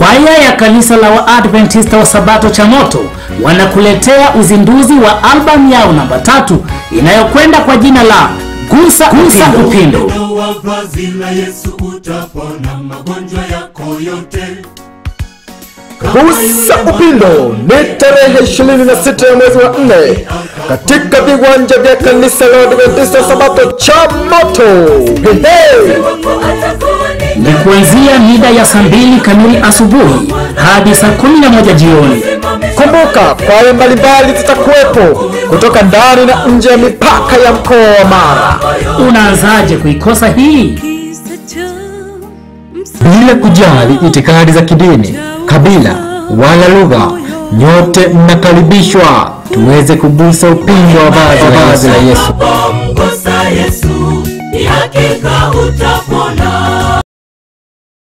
Kwaya ya kanisa la Waadventista wa Sabato Chamoto wanakuletea uzinduzi wa albamu yao namba 3 inayokwenda kwa jina la Gusa Upindo. Gusa Upindo ni tarehe 26 ya mwezi wa 4 katika viwanja vya kanisa la Waadventista wa Sabato Chamoto. Ni kuanzia mida ya saa 2 kamili asubuhi hadi saa 11 jioni. Kumbuka, kwaya mbalimbali zitakuwepo kutoka ndani na nje ya mipaka ya mkoa wa Mara. Unaanzaje kuikosa hii? Bila kujali itikadi za kidini, kabila wala lugha, nyote mnakaribishwa tuweze kugusa upindo wa vazi la Yesu. Mgusa Yesu, ni hakika utapona.